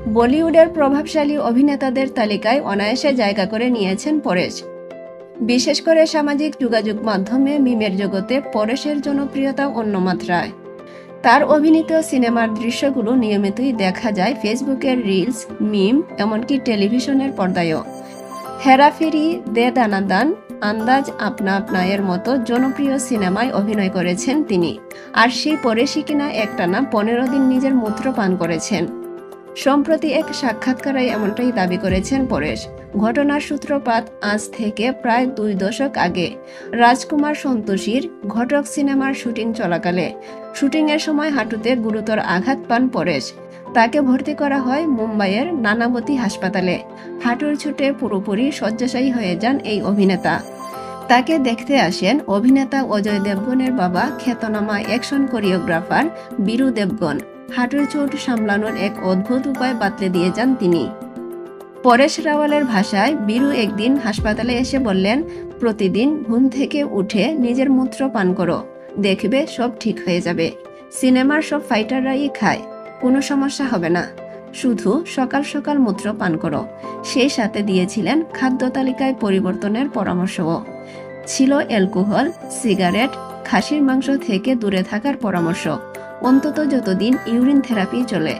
বলিউডের প্রভাবশালী অভিনেতাদের তালিকায় অনায়াসে জায়গা করে নিয়েছেন পরেশ। বিশেষ করে সামাজিক যোগাযোগ মাধ্যমে মিমের জগতে পরেশের জনপ্রিয়তা অন্য মাত্রায়। তার অভিনীত সিনেমার দৃশ্যগুলো নিয়মিতই দেখা যায় ফেসবুকের রিলস, মিম, এমনকি টেলিভিশনের পর্দায়ও। হেরাফেরি, দে দানাদান, আন্দাজ আপনা আপনা-এর মতো জনপ্রিয় সিনেমায় অভিনয় করেছেন তিনি। আর সেই পরেশই কিনা একটানা 15 দিন নিজের মূত্র পান করেছেন। সম্প্রতি এক সাক্ষাৎকারে এমনটাই দাবি করেছেন পরেশ। ঘটনার সূত্রপাত আজ থেকে প্রায় 2 দশক আগে রাজকুমার সন্তোষীর ঘটক সিনেমার শুটিং চলাকালে শুটিংয়ের সময় হাঁটুতে গুরুতর আঘাত পান পরেশ। তাকে ভর্তি করা হয় মুম্বাইয়ের নানাবতী হাসপাতালে। হাঁটুর চোটে পুরোপুরি শয্যাশায়ী হয়ে যান এই অভিনেতা। তাকে দেখতে আসেন অভিনেতা অজয় দেবগনের বাবা, খ্যাতনামা অ্যাকশন কোরিওগ্রাফার বীরু দেবগন। হাঁটুর চোট সামলানোর এক অদ্ভুত উপায় বাতলে দিয়ে যান তিনি। পরেশ রাওয়ালের ভাষায়, বীরু একদিন হাসপাতালে এসে বললেন, প্রতিদিন ঘুম থেকে উঠে নিজের মূত্র পান করো, দেখবে সব ঠিক হয়ে যাবে। সিনেমার সব ফাইটাররাই খায়, কোনো সমস্যা হবে না, শুধু সকাল সকাল মূত্র পান করো। সেই সাথে দিয়েছিলেন খাদ্য তালিকায় পরিবর্তনের পরামর্শও। ছিল অ্যালকোহল, সিগারেট, খাসির মাংস থেকে দূরে থাকার পরামর্শ, অন্তত যতদিন ইউরিন থেরাপি চলে।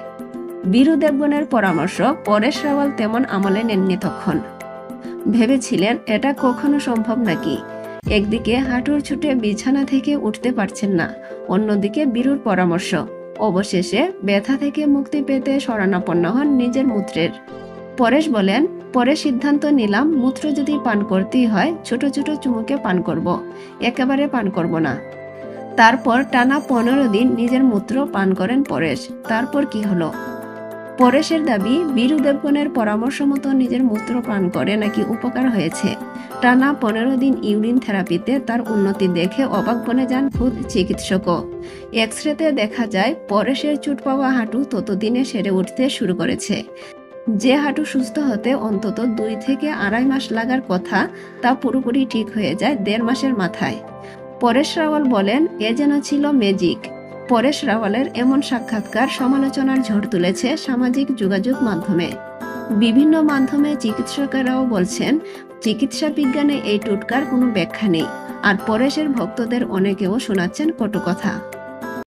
বীরু দেবগনের পরামর্শ পরেশ রাওয়াল তেমন আমলে নেননি তখন। ভেবেছিলেন এটা কখনো সম্ভব নাকি। একদিকে হাঁটুর চোটে বিছানা থেকে উঠতে পারছেন না, অন্যদিকে বীরুর পরামর্শ। অবশেষে ব্যথা থেকে মুক্তি পেতে শরণাপন্ন হন নিজের মূত্রের। পরেশ বলেন, পরে সিদ্ধান্ত নিলাম মূত্র যদি পান করতেই হয় ছোট ছোট চুমুকে পান করব, একেবারে পান করব না। তারপর টানা 15 দিন নিজের মূত্র পান করেন পরেশ। তারপর কি হলো? পরেশের দাবি, বীরু দেবগনের পরামর্শ মতো নিজের মূত্র পান করে নাকি উপকার হয়েছে। টানা 15 দিন ইউরিন থেরাপিতে তার উন্নতি দেখে অবাক বনে যান খুদ চিকিৎসকও। এক্সরেতে দেখা যায় পরেশের চোট পাওয়া হাঁটু ততদিনে সেরে উঠতে শুরু করেছে। যে হাঁটু সুস্থ হতে অন্তত 2 থেকে 2.5 মাস লাগার কথা, তা পুরোপুরি ঠিক হয়ে যায় 1.5 মাসের মাথায়। পরেশ রাওয়াল বলেন, এ যেন ছিল ম্যাজিক। পরেশ রাওয়ালের এমন সাক্ষাৎকার সমালোচনার ঝড় তুলেছে সামাজিক যোগাযোগ মাধ্যমে। বিভিন্ন মাধ্যমে চিকিৎসকেরাও বলছেন, চিকিৎসা বিজ্ঞানে এই টোটকার কোনো ব্যাখ্যা নেই। আর পরেশের ভক্তদের অনেকেও শোনাচ্ছেন কটু কথা।